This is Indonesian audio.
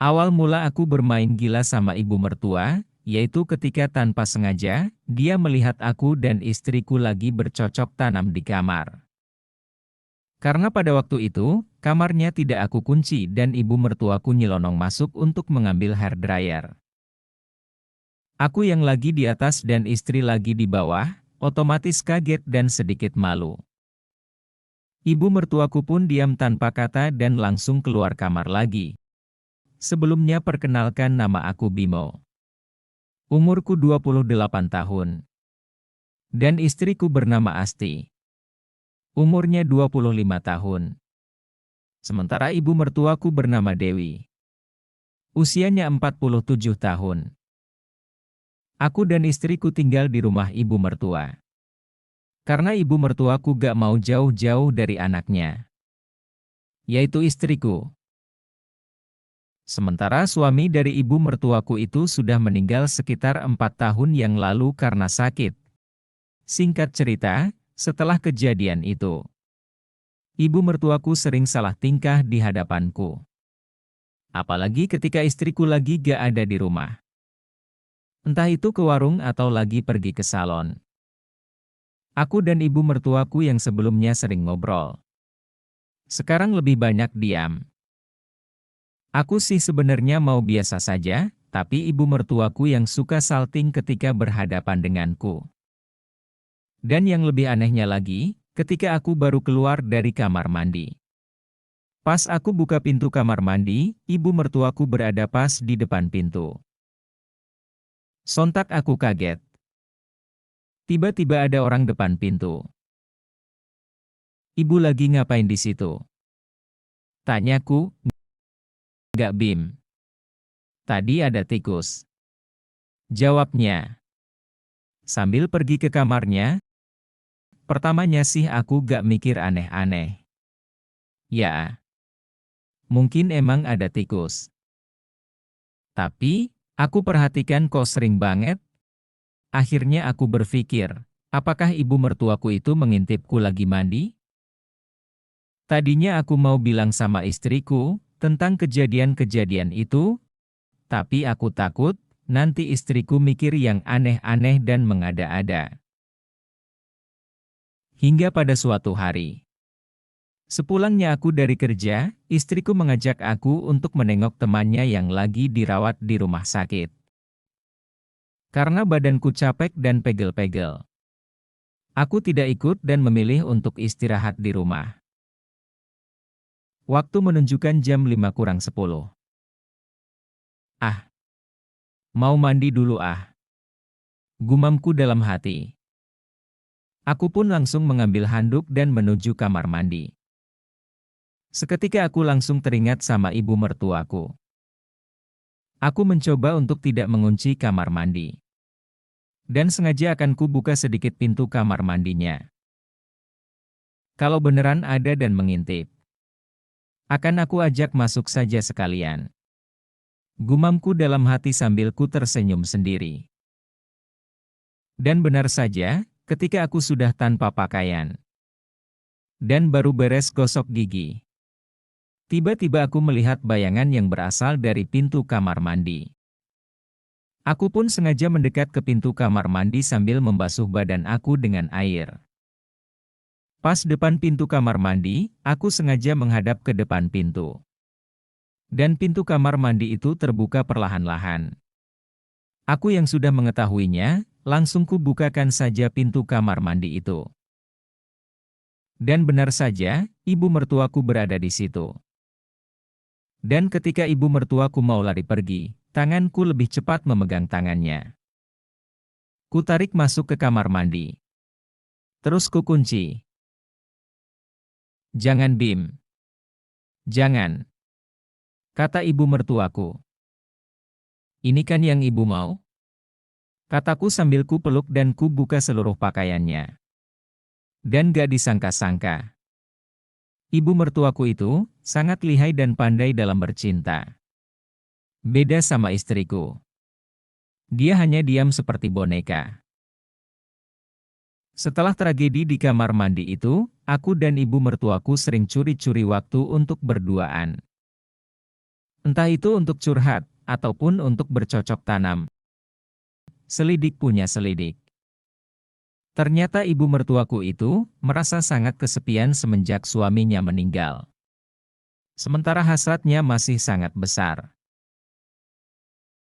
Awal mula aku bermain gila sama ibu mertua, yaitu ketika tanpa sengaja, dia melihat aku dan istriku lagi bercocok tanam di kamar. Karena pada waktu itu, kamarnya tidak aku kunci dan ibu mertuaku nyelonong masuk untuk mengambil hair dryer. Aku yang lagi di atas dan istri lagi di bawah, otomatis kaget dan sedikit malu. Ibu mertuaku pun diam tanpa kata dan langsung keluar kamar lagi. Sebelumnya perkenalkan, nama aku Bimo. Umurku 28 tahun. Dan istriku bernama Asti. Umurnya 25 tahun. Sementara ibu mertuaku bernama Dewi. Usianya 47 tahun. Aku dan istriku tinggal di rumah ibu mertua. Karena ibu mertuaku gak mau jauh-jauh dari anaknya, yaitu istriku. Sementara suami dari ibu mertuaku itu sudah meninggal sekitar 4 tahun yang lalu karena sakit. Singkat cerita, setelah kejadian itu, ibu mertuaku sering salah tingkah di hadapanku. Apalagi ketika istriku lagi gak ada di rumah. Entah itu ke warung atau lagi pergi ke salon. Aku dan ibu mertuaku yang sebelumnya sering ngobrol, sekarang lebih banyak diam. Aku sih sebenarnya mau biasa saja, tapi ibu mertuaku yang suka salting ketika berhadapan denganku. Dan yang lebih anehnya lagi, ketika aku baru keluar dari kamar mandi. Pas aku buka pintu kamar mandi, ibu mertuaku berada pas di depan pintu. Sontak aku kaget. Tiba-tiba ada orang depan pintu. "Ibu lagi ngapain di situ?" Tanyaku. "Nggak, Bim. Tadi ada tikus," jawabnya. Sambil pergi ke kamarnya, pertamanya sih aku gak mikir aneh-aneh. Ya, mungkin emang ada tikus. Tapi, aku perhatikan kok sering banget. Akhirnya aku berpikir, apakah ibu mertuaku itu mengintipku lagi mandi? Tadinya aku mau bilang sama istriku tentang kejadian-kejadian itu, tapi aku takut nanti istriku mikir yang aneh-aneh dan mengada-ada. Hingga pada suatu hari, sepulangnya aku dari kerja, istriku mengajak aku untuk menengok temannya yang lagi dirawat di rumah sakit. Karena badanku capek dan pegel-pegel, aku tidak ikut dan memilih untuk istirahat di rumah. Waktu menunjukkan jam 5:50. "Ah, mau mandi dulu ah," gumamku dalam hati. Aku pun langsung mengambil handuk dan menuju kamar mandi. Seketika aku langsung teringat sama ibu mertuaku. Aku mencoba untuk tidak mengunci kamar mandi. Dan sengaja akan kubuka sedikit pintu kamar mandinya. Kalau beneran ada dan mengintip, akan aku ajak masuk saja sekalian. Gumamku dalam hati sambil ku tersenyum sendiri. Dan benar saja, ketika aku sudah tanpa pakaian dan baru beres gosok gigi, tiba-tiba aku melihat bayangan yang berasal dari pintu kamar mandi. Aku pun sengaja mendekat ke pintu kamar mandi sambil membasuh badan aku dengan air. Pas depan pintu kamar mandi, aku sengaja menghadap ke depan pintu. Dan pintu kamar mandi itu terbuka perlahan-lahan. Aku yang sudah mengetahuinya, langsung kubukakan saja pintu kamar mandi itu. Dan benar saja, ibu mertuaku berada di situ. Dan ketika ibu mertuaku mau lari pergi, tanganku lebih cepat memegang tangannya. Ku tarik masuk ke kamar mandi. Terus ku kunci. "Jangan, Bim. Jangan," kata ibu mertuaku. "Ini kan yang ibu mau?" Kataku sambil ku peluk dan ku buka seluruh pakaiannya. Dan gak disangka-sangka, ibu mertuaku itu sangat lihai dan pandai dalam bercinta. Beda sama istriku. Dia hanya diam seperti boneka. Setelah tragedi di kamar mandi itu, aku dan ibu mertuaku sering curi-curi waktu untuk berduaan. Entah itu untuk curhat, ataupun untuk bercocok tanam. Selidik punya selidik. Ternyata ibu mertuaku itu merasa sangat kesepian semenjak suaminya meninggal. Sementara hasratnya masih sangat besar.